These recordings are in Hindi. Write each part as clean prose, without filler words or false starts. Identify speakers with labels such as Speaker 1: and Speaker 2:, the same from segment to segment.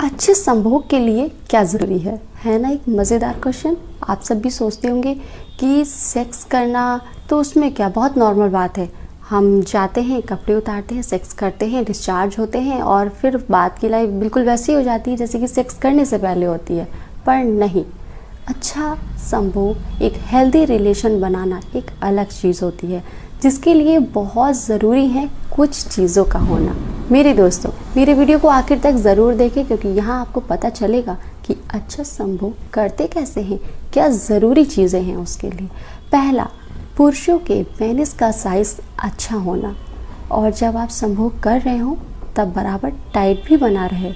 Speaker 1: अच्छे संभोग के लिए क्या ज़रूरी है ना। एक मज़ेदार क्वेश्चन। आप सब भी सोचते होंगे कि सेक्स करना तो उसमें क्या, बहुत नॉर्मल बात है। हम जाते हैं, कपड़े उतारते हैं, सेक्स करते हैं, डिस्चार्ज होते हैं और फिर बाद की लाइफ बिल्कुल वैसी हो जाती है जैसे कि सेक्स करने से पहले होती है। पर नहीं, अच्छा संभोग, एक हेल्दी रिलेशन बनाना एक अलग चीज़ होती है जिसके लिए बहुत ज़रूरी है कुछ चीज़ों का होना। मेरे दोस्तों, मेरे वीडियो को आखिर तक ज़रूर देखें क्योंकि यहाँ आपको पता चलेगा कि अच्छा संभोग करते कैसे हैं, क्या ज़रूरी चीज़ें हैं उसके लिए। पहला, पुरुषों के पेनिस का साइज़ अच्छा होना, और जब आप संभोग कर रहे हो तब बराबर टाइट भी बना रहे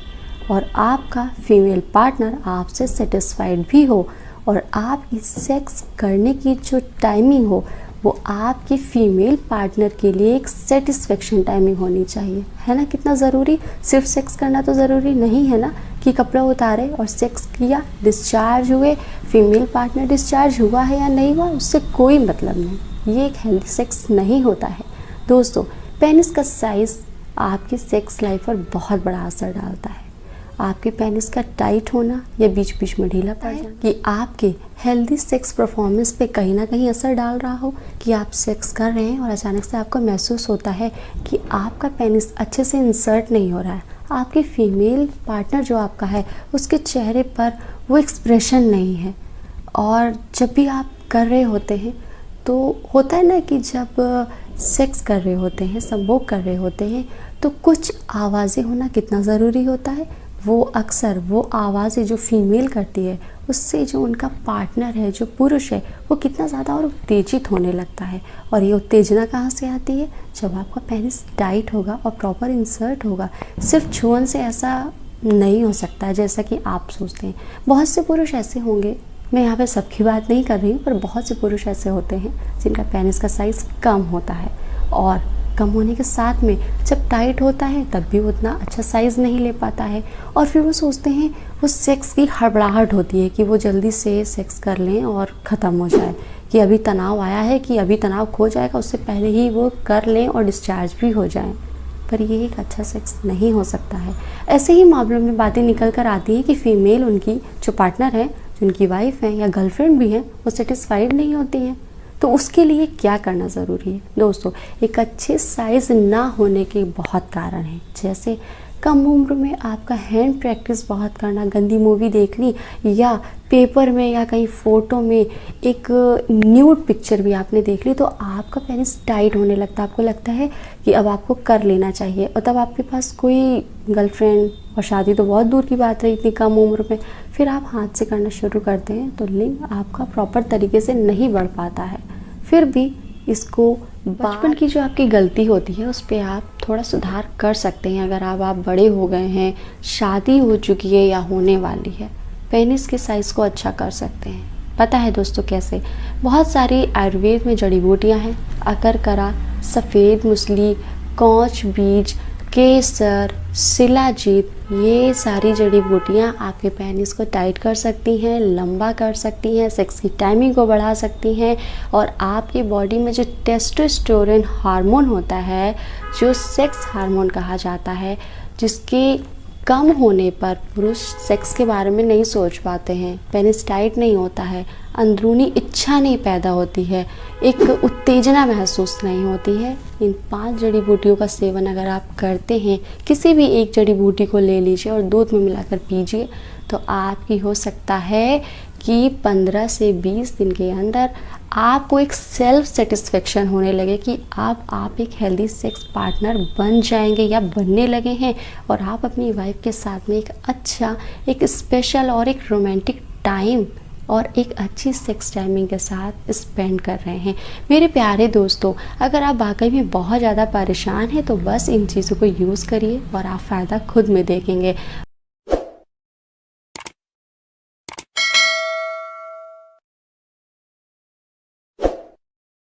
Speaker 1: और आपका फीमेल पार्टनर आपसे सेटिस्फाइड भी हो, और आपकी सेक्स करने की जो टाइमिंग हो वो आपकी फीमेल पार्टनर के लिए एक सेटिस्फेक्शन टाइमिंग होनी चाहिए, है ना। कितना ज़रूरी, सिर्फ सेक्स करना तो ज़रूरी नहीं है ना कि कपड़ा उतारे और सेक्स किया, डिस्चार्ज हुए, फीमेल पार्टनर डिस्चार्ज हुआ है या नहीं हुआ उससे कोई मतलब नहीं। ये एक हेल्दी सेक्स नहीं होता है दोस्तों। पेनिस का साइज़ आपकी सेक्स लाइफ पर बहुत बड़ा असर डालता है। आपके पेनिस का टाइट होना या बीच बीच में ढीला पड़ जाना कि आपके हेल्दी सेक्स परफॉर्मेंस पे कहीं ना कहीं असर डाल रहा हो, कि आप सेक्स कर रहे हैं और अचानक से आपको महसूस होता है कि आपका पेनिस अच्छे से इंसर्ट नहीं हो रहा है, आपकी फीमेल पार्टनर जो आपका है उसके चेहरे पर वो एक्सप्रेशन नहीं है। और जब भी आप कर रहे होते हैं तो होता है ना कि जब सेक्स कर रहे होते हैं, संभोग कर रहे होते हैं, तो कुछ आवाज़ें होना कितना ज़रूरी होता है। वो अक्सर वो आवाज़ें जो फीमेल करती है उससे जो उनका पार्टनर है, जो पुरुष है, वो कितना ज़्यादा और उत्तेजित होने लगता है। और ये उत्तेजना कहाँ से आती है, जब आपका पेनिस टाइट होगा और प्रॉपर इंसर्ट होगा। सिर्फ छुअन से ऐसा नहीं हो सकता है जैसा कि आप सोचते हैं। बहुत से पुरुष ऐसे होंगे, मैं यहाँ पे सबकी बात नहीं कर रही हूँ, पर बहुत से पुरुष ऐसे होते हैं जिनका पेनिस का साइज़ कम होता है, और कम होने के साथ में जब टाइट होता है तब भी उतना अच्छा साइज़ नहीं ले पाता है। और फिर वो सोचते हैं, वो सेक्स की हड़बड़ाहट होती है कि वो जल्दी से सेक्स कर लें और ख़त्म हो जाए, कि अभी तनाव आया है कि अभी तनाव खो जाएगा, उससे पहले ही वो कर लें और डिस्चार्ज भी हो जाएं। पर ये एक अच्छा सेक्स नहीं हो सकता है। ऐसे ही मामलों में बातें निकल कर आती हैं कि फ़ीमेल, उनकी जो पार्टनर है, जो उनकी वाइफ है या गर्लफ्रेंड भी है, वो सेटिस्फाइड नहीं होती हैं। तो उसके लिए क्या करना ज़रूरी है दोस्तों। एक अच्छे साइज़ ना होने के बहुत कारण हैं, जैसे कम उम्र में आपका हैंड प्रैक्टिस बहुत करना, गंदी मूवी देख ली, या पेपर में या कहीं फ़ोटो में एक न्यूड पिक्चर भी आपने देख ली, तो आपका पेनिस टाइट होने लगता है। आपको लगता है कि अब आपको कर लेना चाहिए, और तब आपके पास कोई गर्लफ्रेंड, और शादी तो बहुत दूर की बात रही इतनी कम उम्र में, फिर आप हाथ से करना शुरू करते हैं तो लिंग आपका प्रॉपर तरीके से नहीं बढ़ पाता है। फिर भी इसको बचपन की जो आपकी गलती होती है उस पर आप थोड़ा सुधार कर सकते हैं। अगर आप बड़े हो गए हैं, शादी हो चुकी है या होने वाली है, पेनिस के साइज़ को अच्छा कर सकते हैं। पता है दोस्तों कैसे? बहुत सारी आयुर्वेद में जड़ी बूटियाँ हैं। अकरकरा, सफ़ेद मूसली, कौच बीज, केसर, शिलाजीत, ये सारी जड़ी बूटियाँ आपके पेनिस को टाइट कर सकती हैं, लंबा कर सकती हैं, सेक्स की टाइमिंग को बढ़ा सकती हैं, और आपकी बॉडी में जो टेस्टोस्टेरोन हार्मोन होता है, जो सेक्स हार्मोन कहा जाता है, जिसके कम होने पर पुरुष सेक्स के बारे में नहीं सोच पाते हैं, पेनिस टाइट नहीं होता है, अंदरूनी इच्छा नहीं पैदा होती है, एक उत्तेजना महसूस नहीं होती है। इन 5 जड़ी बूटियों का सेवन अगर आप करते हैं, किसी भी एक जड़ी बूटी को ले लीजिए और दूध में मिलाकर पीजिए, तो आपकी हो सकता है कि 15 से 20 दिन के अंदर आपको एक सेल्फ सेटिस्फेक्शन होने लगे कि आप एक हेल्दी सेक्स पार्टनर बन जाएंगे या बनने लगे हैं, और आप अपनी वाइफ के साथ में एक अच्छा, एक स्पेशल और एक रोमांटिक टाइम और एक अच्छी सेक्स टाइमिंग के साथ स्पेंड कर रहे हैं। मेरे प्यारे दोस्तों, अगर आप वाकई में बहुत ज़्यादा परेशान हैं तो बस इन चीज़ों को यूज़ करिए और आप फ़ायदा खुद में देखेंगे।